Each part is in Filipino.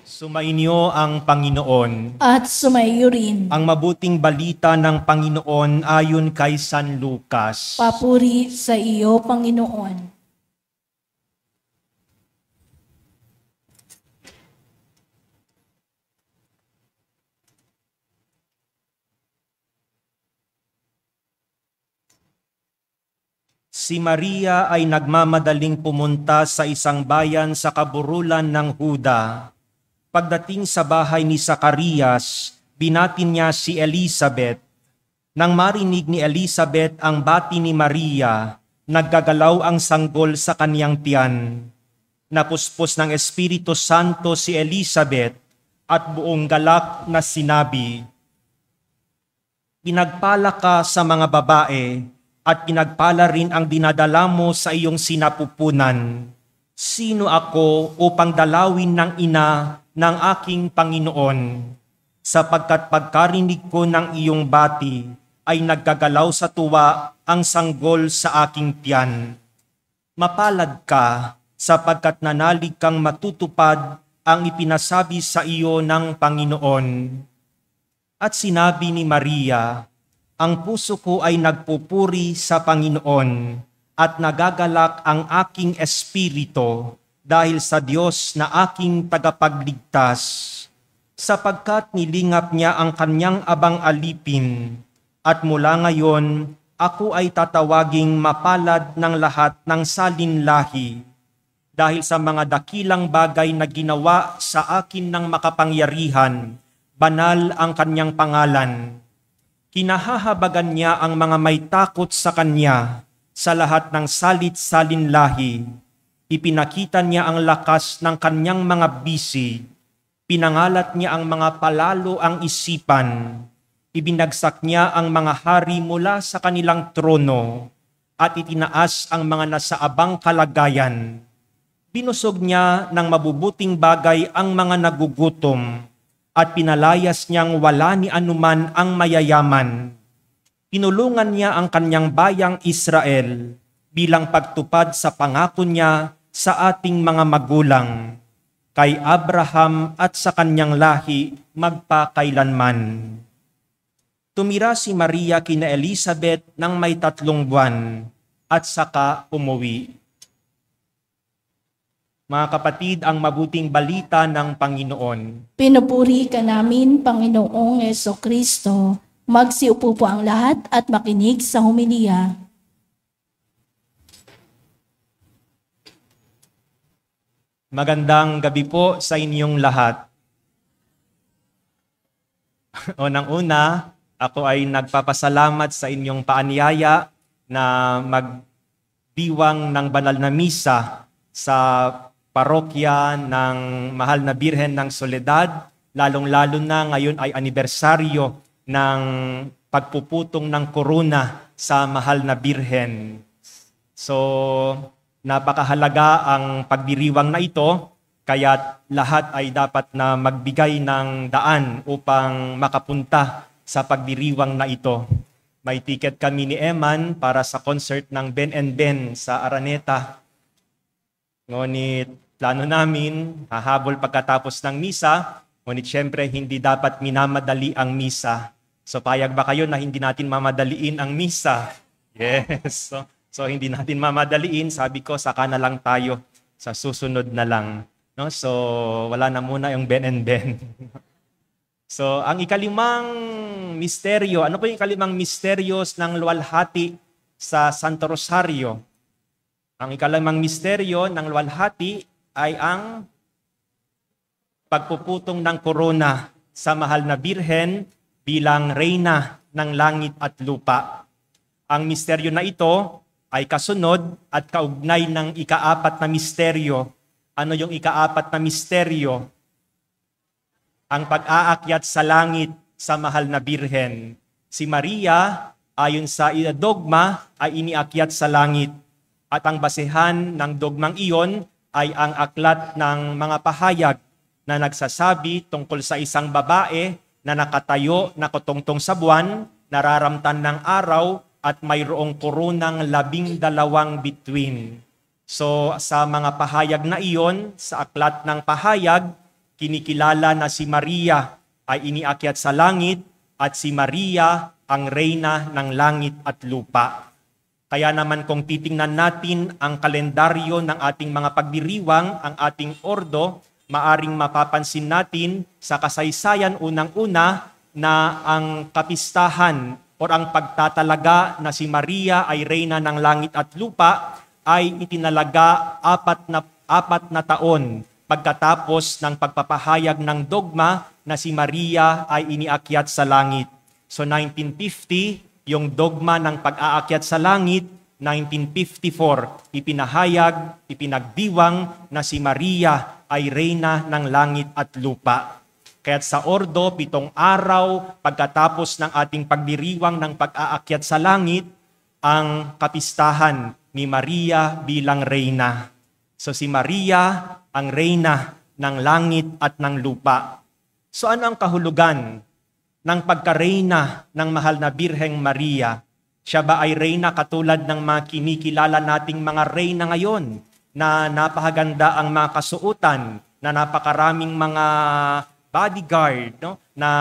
Sumainyo ang Panginoon. At sumaiyo rin. Ang mabuting balita ng Panginoon ayon kay San Lucas. Papuri sa iyo, Panginoon. Si Maria ay nagmamadaling pumunta sa isang bayan sa kaburulan ng Huda. Pagdating sa bahay ni Zacarias, binatin niya si Elizabeth. Nang marinig ni Elizabeth ang bati ni Maria, naggagalaw ang sanggol sa kaniyang tiyan. Napuspos ng Espiritu Santo si Elizabeth at buong galak na sinabi, "Pinagpala ka sa mga babae at pinagpala rin ang dinadala mo sa iyong sinapupunan. Sino ako upang dalawin ng ina ng aking Panginoon? Sapagkat pagkarinig ko ng iyong bati, ay naggagalaw sa tuwa ang sanggol sa aking tiyan. Mapalad ka, sapagkat nanalig kang matutupad ang ipinasabi sa iyo ng Panginoon." At sinabi ni Maria, "Ang puso ko ay nagpupuri sa Panginoon at nagagalak ang aking espiritu dahil sa Diyos na aking tagapagligtas, sapagkat nilingap niya ang kanyang abang alipin, at mula ngayon ako ay tatawaging mapalad ng lahat ng salinlahi, dahil sa mga dakilang bagay na ginawa sa akin ng makapangyarihan, banal ang kanyang pangalan. Kinahahabagan niya ang mga may takot sa kanya sa lahat ng salit-salinlahi. Ipinakita niya ang lakas ng kanyang mga bisi. Pinangalat niya ang mga palalo ang isipan. Ibinagsak niya ang mga hari mula sa kanilang trono at itinaas ang mga nasa abang kalagayan. Binusog niya ng mabubuting bagay ang mga nagugutom at pinalayas niyang wala ni anuman ang mayayaman. Tinulungan niya ang kanyang bayang Israel bilang pagtupad sa pangako niya sa ating mga magulang, kay Abraham at sa kanyang lahi magpakailanman. Tumira si Maria kina Elizabeth ng may 3 buwan at saka umuwi. Mga kapatid, ang mabuting balita ng Panginoon. Pinupuri ka namin, Panginoong Jesucristo. Magsiupo po ang lahat at makinig sa homilya. Magandang gabi po sa inyong lahat. Unang-una, ako ay nagpapasalamat sa inyong paanyaya na magdiwang ng banal na misa sa parokya ng Mahal na Birhen ng Soledad, lalong-lalo na ngayon ay anibersaryo ng pagpuputong ng korona sa Mahal na Birhen. So, napakahalaga ang pagdiriwang na ito, kaya lahat ay dapat na magbigay ng daan upang makapunta sa pagdiriwang na ito. May ticket kami ni Eman para sa concert ng Ben and Ben sa Araneta. Ngunit plano namin, hahabol pagkatapos ng misa, ngunit syempre hindi dapat minamadali ang misa. So payag ba kayo na hindi natin mamadaliin ang misa? Yes. So hindi natin mamadaliin, sabi ko saka na lang tayo sa susunod na lang. No? So wala na muna yung Ben and Ben. So ang ikalimang misteryo, ano po yung ikalimang misteryos ng luwalhati sa Santo Rosario? Ang ikalimang misteryo ng luwalhati ay ang pagpuputong ng korona sa Mahal na Birhen bilang reyna ng langit at lupa. Ang misteryo na ito ay kasunod at kaugnay ng ika-4 na misteryo. Ano yung ika-4 na misteryo? Ang pag-aakyat sa langit sa Mahal na Birhen. Si Maria, ayon sa dogma, ay iniakyat sa langit. At ang basehan ng dogmang iyon ay ang aklat ng mga pahayag na nagsasabi tungkol sa isang babae na nakatayo, nakatungtong sa buwan, nararamtan ng araw, at mayroong koronang 12 bituin. So sa mga pahayag na iyon, sa aklat ng pahayag, kinikilala na si Maria ay iniakyat sa langit at si Maria ang reyna ng langit at lupa. Kaya naman kung titingnan natin ang kalendaryo ng ating mga pagdiriwang, ang ating ordo, maaring mapapansin natin sa kasaysayan unang-una na ang kapistahan o ang pagtatalaga na si Maria ay reyna ng langit at lupa ay itinalaga apat na taon pagkatapos ng pagpapahayag ng dogma na si Maria ay iniakyat sa langit. So 1950, yung dogma ng pag-aakyat sa langit, 1954, ipinagdiwang na si Maria ay reyna ng langit at lupa. Kaya't sa ordo, 7 araw pagkatapos ng ating pagdiriwang ng pag-aakyat sa langit, ang kapistahan ni Maria bilang reyna. So si Maria ang reyna ng langit at ng lupa. So ano ang kahulugan ng pagkareyna ng mahal na Birheng Maria? Siya ba ay reyna katulad ng mga kinikilala nating mga reyna ngayon na napakaganda ang mga kasuotan, na napakaraming mga bodyguard, no? Na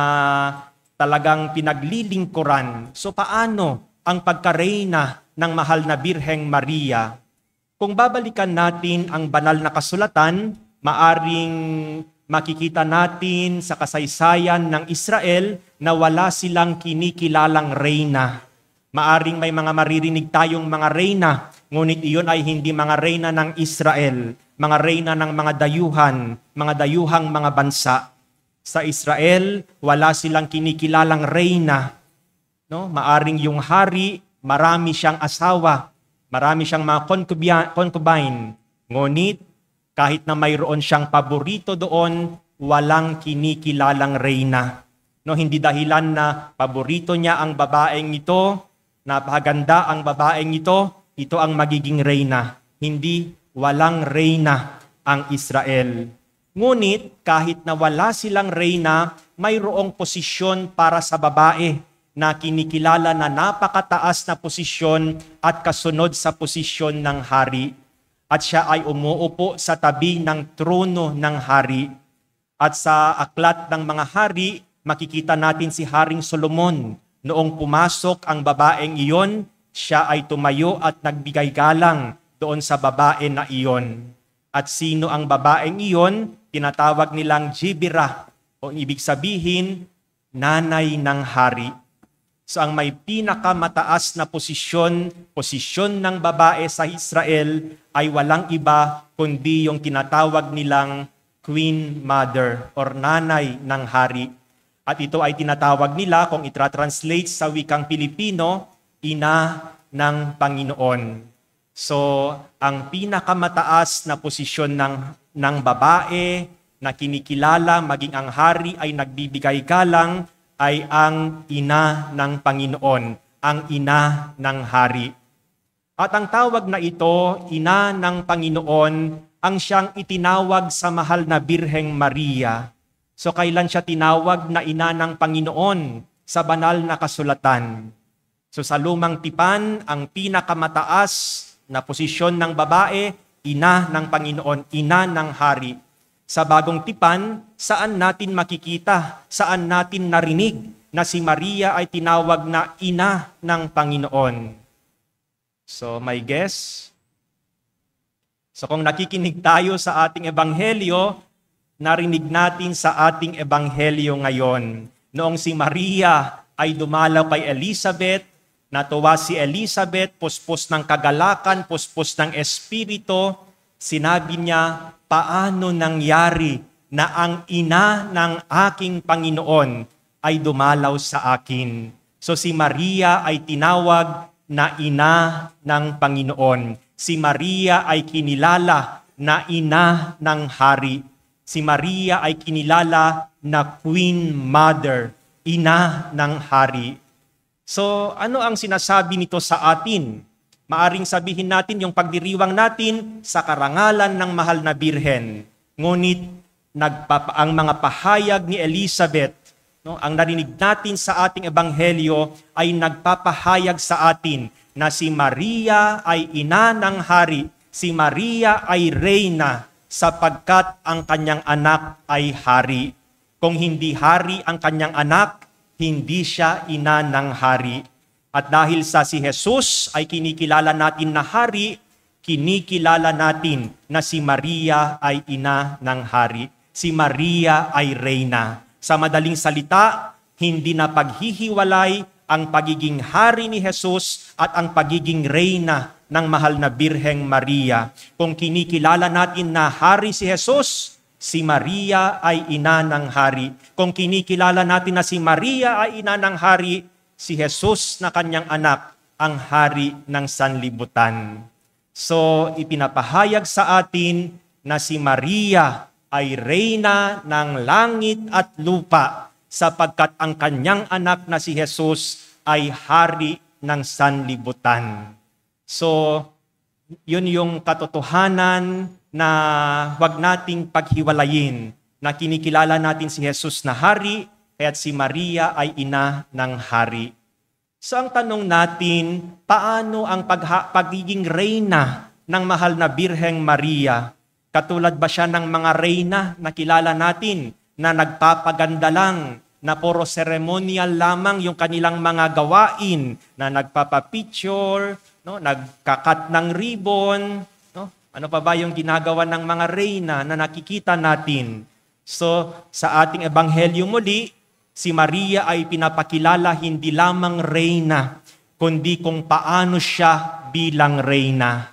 talagang pinaglilingkuran? So paano ang pagkareyna ng mahal na Birheng Maria? Kung babalikan natin ang banal na kasulatan, maaring makikita natin sa kasaysayan ng Israel na wala silang kinikilalang reyna. Maaring may mga maririnig tayong mga reyna, ngunit iyon ay hindi mga reyna ng Israel, mga reyna ng mga dayuhang mga bansa. Sa Israel, wala silang kinikilalang reyna. No? Maaring yung hari, marami siyang asawa, marami siyang mga concubine, ngunit kahit na mayroon siyang paborito doon, walang kinikilalang reyna. No, hindi dahilan na paborito niya ang babaeng ito, napakaganda ang babaeng ito ang magiging reyna. Hindi, walang reyna ang Israel. Ngunit kahit na wala silang reyna, mayroong posisyon para sa babae na kinikilala na napakataas na posisyon at kasunod sa posisyon ng hari. At siya ay umuupo sa tabi ng trono ng hari. At sa aklat ng mga hari, makikita natin si Haring Solomon. Noong pumasok ang babaeng iyon, siya ay tumayo at nagbigay galang doon sa babae na iyon. At sino ang babaeng iyon? Tinatawag nilang Jibira, o ibig sabihin, nanay ng hari. So ang may pinakamataas na posisyon ng babae sa Israel ay walang iba kundi yung tinatawag nilang Queen Mother or nanay ng hari. At ito ay tinatawag nila, kung itra-translate sa wikang Pilipino, ina ng Panginoon. So ang pinakamataas na posisyon ng babae na kinikilala maging ang hari ay nagbibigay galang ay ang ina ng Panginoon, ang ina ng hari. At ang tawag na ito, ina ng Panginoon, ang siyang itinawag sa mahal na Birheng Maria. So kailan siya tinawag na ina ng Panginoon? Sa banal na kasulatan. So sa lumang tipan, ang pinakamataas na posisyon ng babae, ina ng Panginoon, ina ng hari. Sa bagong tipan, saan natin makikita, saan natin narinig na si Maria ay tinawag na ina ng Panginoon? So, my guess? So, kung nakikinig tayo sa ating ebanghelyo, narinig natin sa ating ebanghelyo ngayon. Noong si Maria ay dumalaw kay Elizabeth, natuwa si Elizabeth, puspos ng kagalakan, puspos ng espiritu, sinabi niya, paano nangyari na ang ina ng aking Panginoon ay dumalaw sa akin? So si Maria ay tinawag na ina ng Panginoon. Si Maria ay kinilala na ina ng hari. Si Maria ay kinilala na Queen Mother, ina ng hari. So ano ang sinasabi nito sa atin? Maaring sabihin natin yung pagdiriwang natin sa karangalan ng mahal na Birhen. Ngunit ang mga pahayag ni Elizabeth, no, ang narinig natin sa ating ebanghelyo ay nagpapahayag sa atin na si Maria ay ina ng hari, si Maria ay reyna, sapagkat ang kanyang anak ay hari. Kung hindi hari ang kanyang anak, hindi siya ina ng hari. At dahil sa si Jesus ay kinikilala natin na hari, kinikilala natin na si Maria ay ina ng hari. Si Maria ay reyna. Sa madaling salita, hindi na paghihiwalay ang pagiging hari ni Jesus at ang pagiging reyna ng mahal na Birheng Maria. Kung kinikilala natin na hari si Jesus, si Maria ay ina ng hari. Kung kinikilala natin na si Maria ay ina ng hari, si Jesus na kanyang anak ang hari ng sanlibutan. So, ipinapahayag sa atin na si Maria ay reyna ng langit at lupa sapagkat ang kanyang anak na si Jesus ay hari ng sanlibutan. So, yun yung katotohanan na huwag nating paghiwalayin na kinikilala natin si Jesus na hari, kaya't si Maria ay ina ng hari. So ang tanong natin, paano ang pagiging reyna ng mahal na Birheng Maria? Katulad ba siya ng mga reyna na kilala natin na nagpapaganda lang, na puro ceremonial lamang yung kanilang mga gawain, na nagpapapicture, no, nagkakat ng ribbon, no? Ano pa ba yung ginagawa ng mga reyna na nakikita natin? So sa ating ebanghelyo muli, si Maria ay pinapakilala hindi lamang reyna, kundi kung paano siya bilang reyna.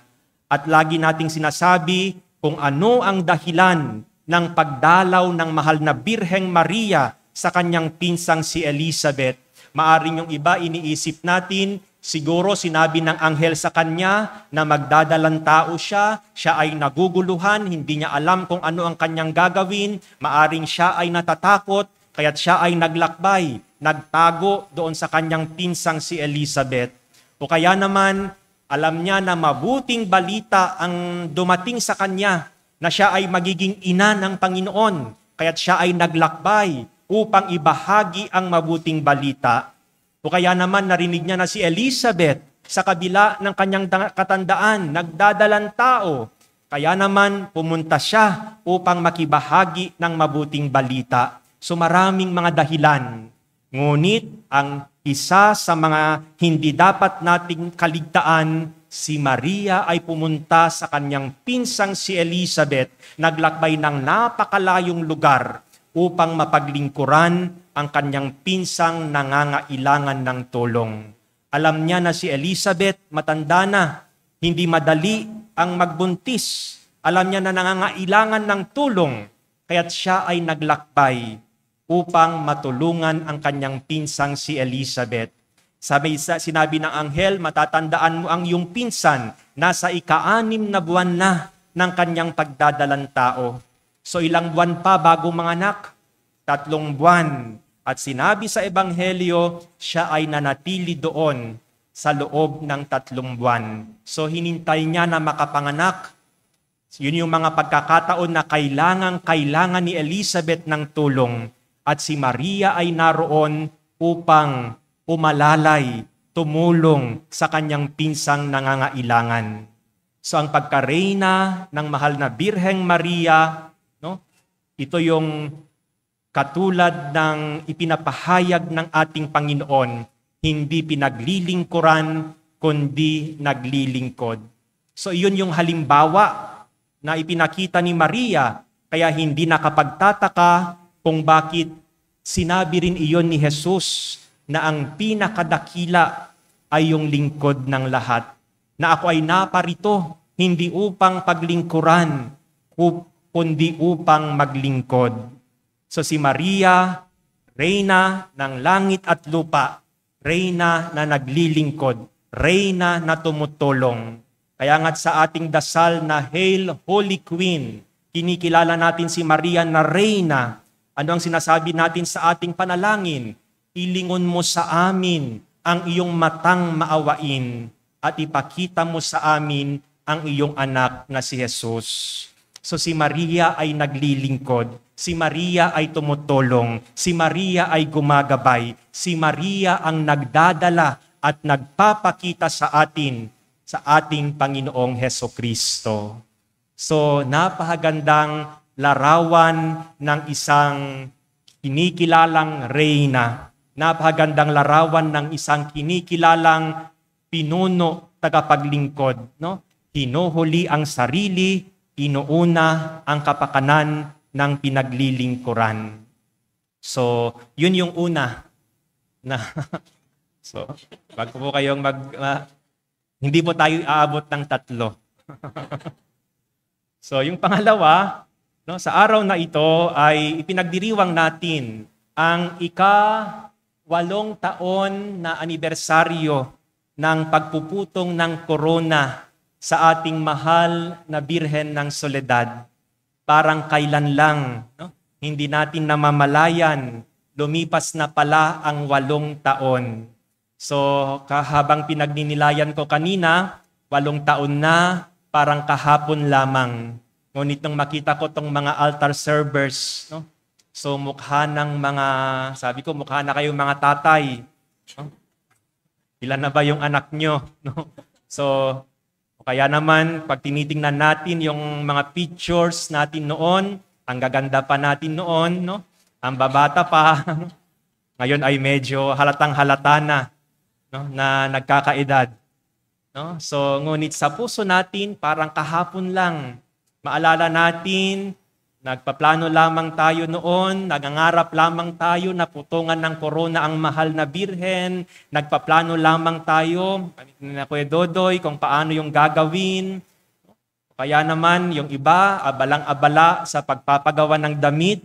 At lagi nating sinasabi kung ano ang dahilan ng pagdalaw ng mahal na Birheng Maria sa kanyang pinsang si Elizabeth. Maaring yung iba iniisip natin, siguro sinabi ng anghel sa kanya na magdadalang tao siya ay naguguluhan, hindi niya alam kung ano ang kanyang gagawin, maaring siya ay natatakot, kaya't siya ay naglakbay, nagtago doon sa kanyang pinsang si Elizabeth. O kaya naman, alam niya na mabuting balita ang dumating sa kanya, na siya ay magiging ina ng Panginoon, kaya't siya ay naglakbay upang ibahagi ang mabuting balita. O kaya naman narinig niya na si Elizabeth sa kabila ng kanyang katandaan, nagdadalang tao. Kaya naman pumunta siya upang makibahagi ng mabuting balita. So maraming mga dahilan. Ngunit ang isa sa mga hindi dapat nating kaligtaan, si Maria ay pumunta sa kanyang pinsang si Elizabeth, naglakbay ng napakalayong lugar upang mapaglingkuran ang kanyang pinsang nangangailangan ng tulong. Alam niya na si Elizabeth matanda na, hindi madali ang magbuntis. Alam niya na nangangailangan ng tulong, kaya't siya ay naglakbay upang matulungan ang kanyang pinsang si Elizabeth. Sinabi ng anghel, matatandaan mo ang iyong pinsan, nasa ika-6 na buwan na ng kanyang pagdadalang tao. So ilang buwan pa bago manganak? 3 buwan. At sinabi sa ebanghelyo, siya ay nanatili doon sa loob ng 3 buwan. So hinintay niya na makapanganak. Yun yung mga pagkakataon na kailangan ni Elizabeth ng tulong. At si Maria ay naroon upang umalalay, tumulong sa kanyang pinsang nangangailangan. So ang pagkareyna ng mahal na Birheng Maria, no? Ito yung katulad ng ipinapahayag ng ating Panginoon, hindi pinaglilingkuran, kundi naglilingkod. So iyon yung halimbawa na ipinakita ni Maria, kaya hindi nakapagtataka kung bakit sinabi rin iyon ni Jesus na ang pinakadakila ay yung lingkod ng lahat. Na ako ay naparito, hindi upang paglingkuran, kundi upang maglingkod. So si Maria, reyna ng langit at lupa, reyna na naglilingkod, reyna na tumutulong. Kaya nga't sa ating dasal na Hail Holy Queen, kinikilala natin si Maria na reyna. Ano ang sinasabi natin sa ating panalangin? Ilingon mo sa amin ang iyong matang maawain at ipakita mo sa amin ang iyong anak na si Jesus. So si Maria ay naglilingkod, si Maria ay tumutulong, si Maria ay gumagabay, si Maria ang nagdadala at nagpapakita sa atin sa ating Panginoong Hesukristo. So, napakagandang larawan ng isang kinikilalang reyna. Napakagandang larawan ng isang kinikilalang pinuno, tagapaglingkod. No? Hinuhuli ang sarili, inuuna ang kapakanan ng pinaglilingkuran. So, yun yung una na so, wag po kayong hindi po tayo aabot ng 3. So, yung pangalawa, no, sa araw na ito ay ipinagdiriwang natin ang ika-8 taon na anibersaryo ng pagpuputong ng korona sa ating mahal na Birhen ng Soledad. Parang kailan lang, no? Hindi natin namamalayan, lumipas na pala ang 8 taon. So, habang pinagninilayan ko kanina, 8 taon na, parang kahapon lamang. Ngunit nung makita ko tong mga altar servers, no? So mukha ng sabi ko, mukha na kayong mga tatay. No? Ilan na ba yung anak nyo? No? So, kaya naman, pag tinitingnan natin yung mga pictures natin noon, ang gaganda pa natin noon, no? Ang babata pa, no? Ngayon ay medyo halatang-halata na, no? Na nagkakaedad. No? So, ngunit sa puso natin, parang kahapon lang. Maalala natin, nagpaplano lamang tayo noon, nagangarap lamang tayo na putungan ng korona ang mahal na Birhen, nagpaplano lamang tayo, na Kuya Dodoy, kung paano yung gagawin. Kaya naman, yung iba, abalang-abala sa pagpapagawa ng damit,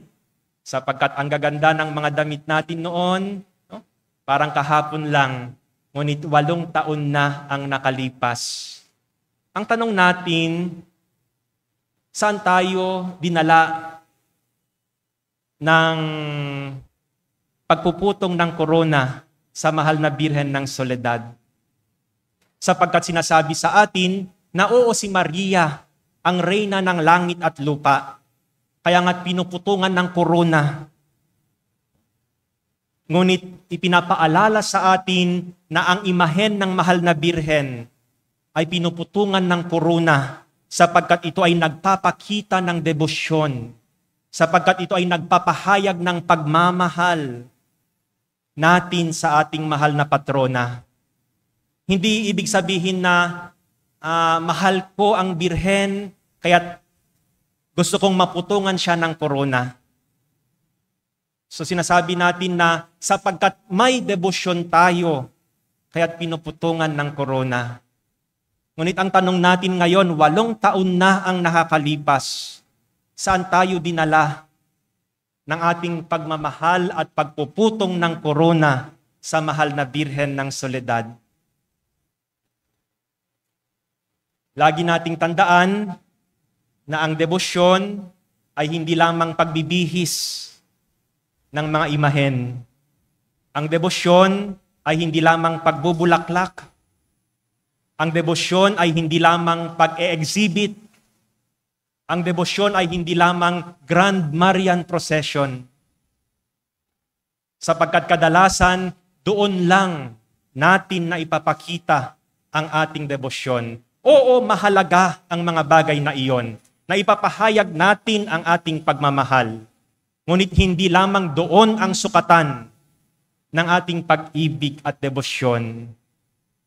sapagkat ang gaganda ng mga damit natin noon, no? Parang kahapon lang, ngunit 8 taon na ang nakalipas. Ang tanong natin, saan tayo dinala ng pagpuputong ng korona sa mahal na Birhen ng Soledad? Sapagkat sinasabi sa atin na oo, si Maria, ang reyna ng langit at lupa. Kaya nga't pinuputungan ng korona. Ngunit ipinapaalala sa atin na ang imahen ng mahal na Birhen ay pinuputungan ng korona sapagkat ito ay nagpapakita ng debosyon, sapagkat ito ay nagpapahayag ng pagmamahal natin sa ating mahal na patrona. Hindi ibig sabihin na mahal ko ang Birhen, kaya gusto kong maputungan siya ng korona. So sinasabi natin na sapagkat may debosyon tayo, kaya't pinuputungan ng korona. Ngunit ang tanong natin ngayon, 8 taon na ang nakakalipas. Saan tayo dinala ng ating pagmamahal at pagpuputong ng korona sa mahal na Birhen ng Soledad? Lagi nating tandaan na ang debosyon ay hindi lamang pagbibihis ng mga imahen. Ang debosyon ay hindi lamang pagbubulaklak. Ang debosyon ay hindi lamang pag-e-exhibit. Ang debosyon ay hindi lamang Grand Marian Procession. Sapagkat kadalasan, doon lang natin na ipapakita ang ating debosyon. Oo, mahalaga ang mga bagay na iyon, na ipapahayag natin ang ating pagmamahal. Ngunit hindi lamang doon ang sukatan ng ating pag-ibig at debosyon.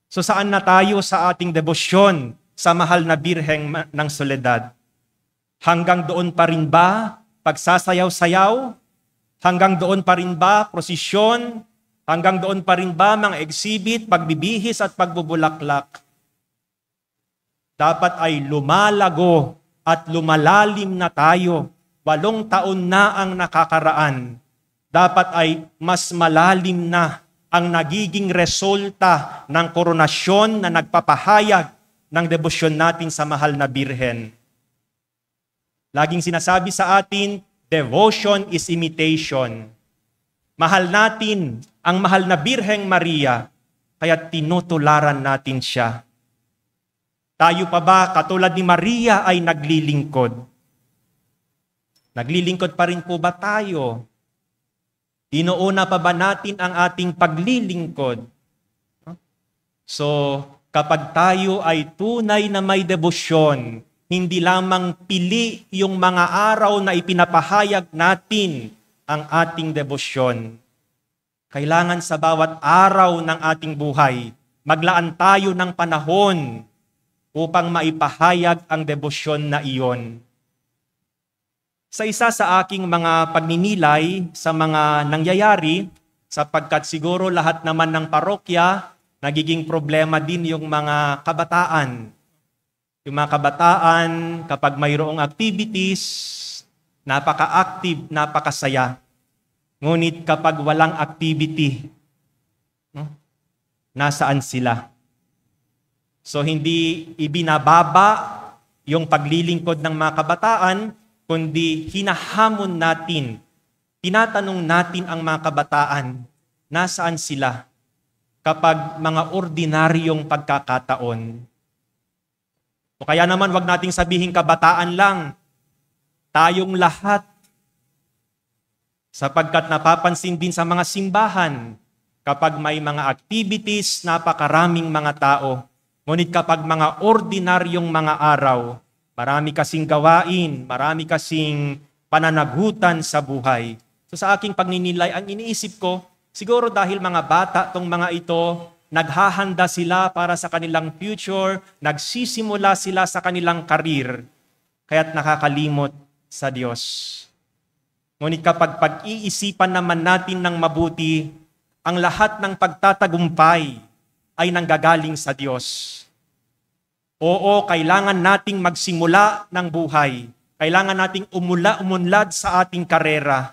So saan na tayo sa ating debosyon sa mahal na Birhen ng Soledad? Hanggang doon pa rin ba pagsasayaw-sayaw? Hanggang doon pa rin ba prosesyon? Hanggang doon pa rin ba mga exhibit, pagbibihis at pagbubulaklak? Dapat ay lumalago at lumalalim na tayo. 8 taon na ang nakakaraan. Dapat ay mas malalim na ang nagiging resulta ng koronasyon na nagpapahayag ng debosyon natin sa mahal na Birhen. Laging sinasabi sa atin, devotion is imitation. Mahal natin ang mahal na Birheng Maria, kaya tinutularan natin siya. Tayo pa ba, katulad ni Maria, ay naglilingkod? Naglilingkod pa rin po ba tayo? Inuuna pa ba natin ang ating paglilingkod? So, kapag tayo ay tunay na may debosyon, hindi lamang pili yung mga araw na ipinapahayag natin ang ating debosyon. Kailangan sa bawat araw ng ating buhay, maglaan tayo ng panahon upang maipahayag ang debosyon na iyon. Sa isa sa aking mga pagninilay sa mga nangyayari, sapagkat siguro lahat naman ng parokya, nagiging problema din yung mga kabataan. Yung mga kabataan, kapag mayroong activities, napaka-active, napakasaya. Ngunit kapag walang activity, nasaan sila? So hindi ibinababa yung paglilingkod ng mga kabataan, kundi hinahamon natin, tinatanong natin ang mga kabataan, nasaan sila kapag mga ordinaryong pagkakataon. O kaya naman wag nating sabihin kabataan lang, tayong lahat, sapagkat napapansin din sa mga simbahan, kapag may mga activities, napakaraming mga tao. Ngunit kapag mga ordinaryong mga araw, marami kasing gawain, marami kasing pananagutan sa buhay. So sa aking pagninilay, ang iniisip ko, siguro dahil mga bata tong mga ito, naghahanda sila para sa kanilang future, nagsisimula sila sa kanilang karir, kaya't nakakalimot sa Diyos. Ngunit kapag pag-iisipan naman natin ng mabuti, ang lahat ng pagtatagumpay ay nanggagaling sa Diyos. Oo, kailangan nating magsimula ng buhay. Kailangan nating umunlad sa ating karera.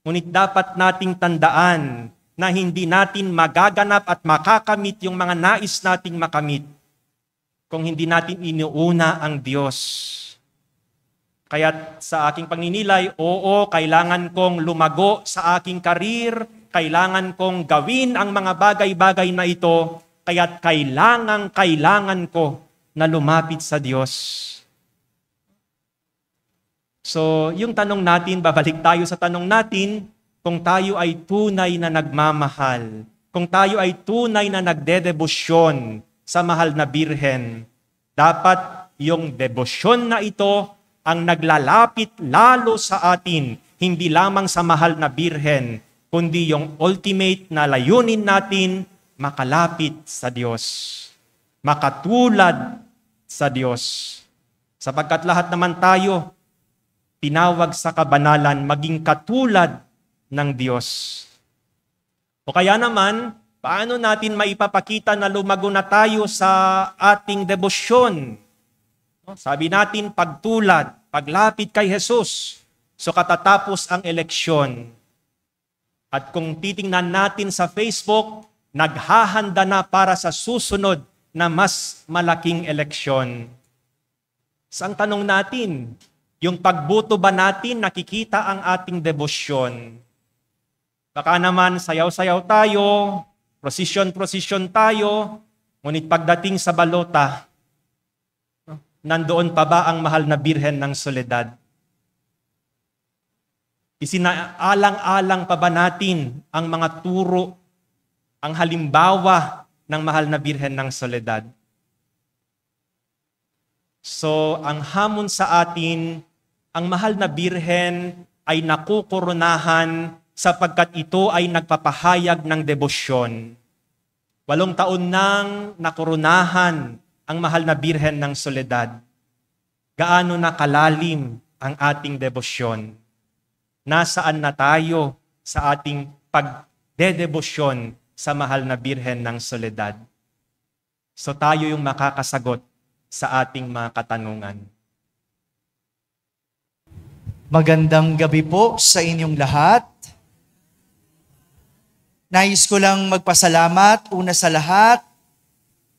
Ngunit dapat nating tandaan na hindi natin magaganap at makakamit yung mga nais nating makamit kung hindi natin inuuna ang Diyos. Kaya sa aking pagninilay, oo, kailangan kong lumago sa aking karir, kailangan kong gawin ang mga bagay-bagay na ito, kaya't kailangan ko na lumapit sa Diyos. So, yung tanong natin, babalik tayo sa tanong natin, kung tayo ay tunay na nagmamahal, kung tayo ay tunay na nagdedebosyon sa mahal na Birhen, dapat yung debosyon na ito ang naglalapit lalo sa atin, hindi lamang sa mahal na Birhen, kundi yung ultimate na layunin natin, makalapit sa Diyos, makatulad sa Diyos. Sapagkat lahat naman tayo, tinawag sa kabanalan, maging katulad ng Diyos. O kaya naman, paano natin maipapakita na lumago na tayo sa ating debosyon? Sabi natin, pagtulad, paglapit kay Jesus. So katatapos ang eleksyon. At kung titingnan natin sa Facebook, naghahanda na para sa susunod na mas malaking eleksyon. Sa ang tanong natin, yung pagboto ba natin nakikita ang ating debosyon? Baka naman sayaw-sayaw tayo, prosesyon tayo, ngunit pagdating sa balota, nandoon pa ba ang mahal na Birhen ng Soledad? Isinaalang-alang pa ba natin ang mga turo, ang halimbawa ng mahal na Birhen ng Soledad? So, ang hamon sa atin, ang mahal na Birhen ay nakukoronahan sapagkat ito ay nagpapahayag ng debosyon. 8 taon nang nakoronahan ang mahal na Birhen ng Soledad. Gaano na kalalim ang ating debosyon? Nasaan na tayo sa ating pagdedebosyon sa mahal na Birhen ng Soledad? So tayo yung makakasagot sa ating mga katanungan. Magandang gabi po sa inyong lahat. Nais ko lang magpasalamat una sa lahat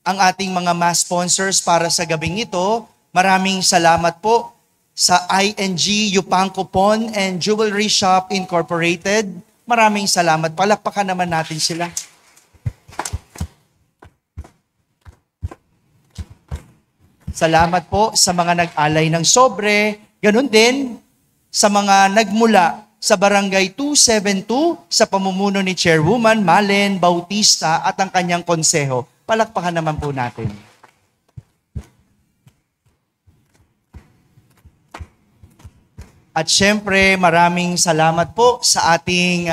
ang ating mga mass sponsors para sa gabing ito. Maraming salamat po sa ING Yupanco Pawn and Jewelry Shop Incorporated. Maraming salamat. Palakpakan naman natin sila. Salamat po sa mga nag-alay ng sobre. Ganun din sa mga nagmula sa Barangay 272 sa pamumuno ni Chairwoman Malen Bautista at ang kanyang konseho. Palakpakan naman po natin. At syempre, maraming salamat po sa ating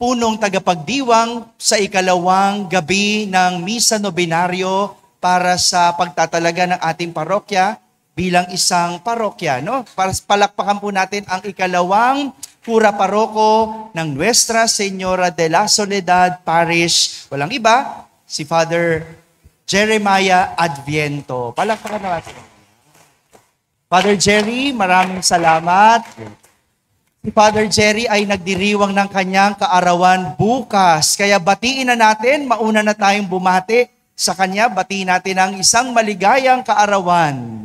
punong tagapagdiwang sa ikalawang gabi ng Misa Nobenaryo para sa pagtatalaga ng ating parokya bilang isang parokya. No? Para palakpakan po natin ang ikalawang Kura Paroko ng Nuestra Señora de la Soledad Parish. Walang iba, si Father Jeremiah Adviento. Palakpakan natin. Father Jerry, maraming salamat. Si Father Jerry ay nagdiriwang ng kanyang kaarawan bukas. Kaya batiin na natin, mauna na tayong bumati sa kanya. Batiin natin ang isang maligayang kaarawan.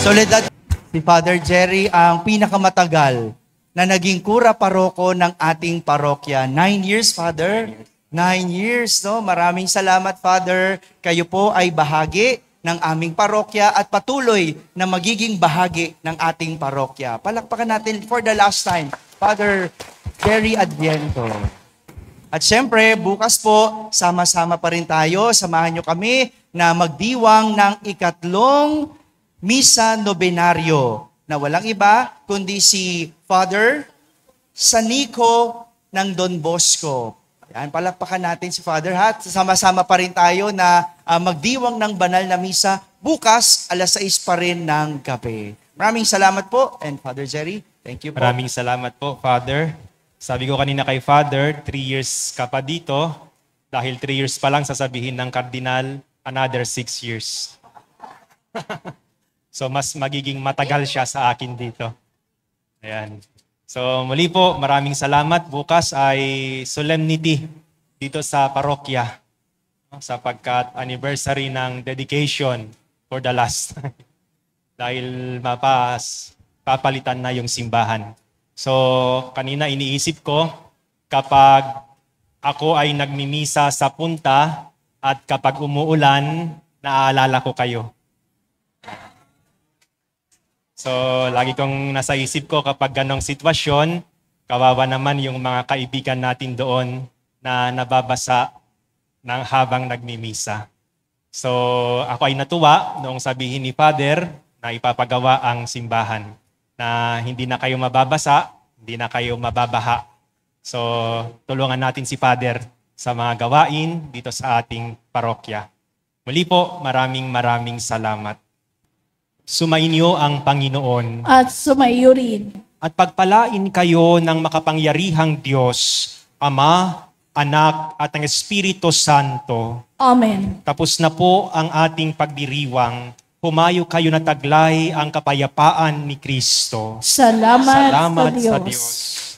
Soledad, si Father Jerry ang pinakamatagal na naging kura paroko ng ating parokya. 9 years, Father. 9 years, no? Maraming salamat, Father. Kayo po ay bahagi ng aming parokya at patuloy na magiging bahagi ng ating parokya. Palakpakan natin for the last time, Father Jerry Adviento. At syempre, bukas po, sama-sama pa rin tayo. Samahan nyo kami na magdiwang ng ikatlong Misa Nobenaryo na walang iba kundi si Father Sanico ng Don Bosco. Ayan, palakpakan natin si Father Hat. Sama-sama pa rin tayo na magdiwang ng banal na misa bukas, 6:00 pa rin ng gabi. Maraming salamat po. And Father Jerry, thank you po. Maraming salamat po, Father. Sabi ko kanina kay Father, 3 years ka pa dito. Dahil 3 years pa lang sasabihin ng Kardinal, another 6 years. So mas magiging matagal siya sa akin dito. Ayan. So muli po, maraming salamat. Bukas ay solemnity dito sa parokya. Sapagkat anniversary ng dedication for the last time. Dahil papalitan na yung simbahan. So kanina iniisip ko, kapag ako ay nagmimisa sa punta at kapag umuulan, naaalala ko kayo. So, lagi kong nasa isip ko kapag ganong sitwasyon, kawawa naman yung mga kaibigan natin doon na nababasa ng habang nagmimisa. So, ako ay natuwa noong sabihin ni Father na ipapagawa ang simbahan na hindi na kayo mababasa, hindi na kayo mababaha. So, tulungan natin si Father sa mga gawain dito sa ating parokya. Muli po, maraming salamat. Sumainyo ang Panginoon. At sumaiyo rin. At pagpalain kayo ng makapangyarihang Diyos, Ama, Anak, at ang Espiritu Santo. Amen. Tapos na po ang ating pagdiriwang. Humayo kayo na taglay ang kapayapaan ni Kristo. Salamat sa Salamat Diyos. sa Diyos.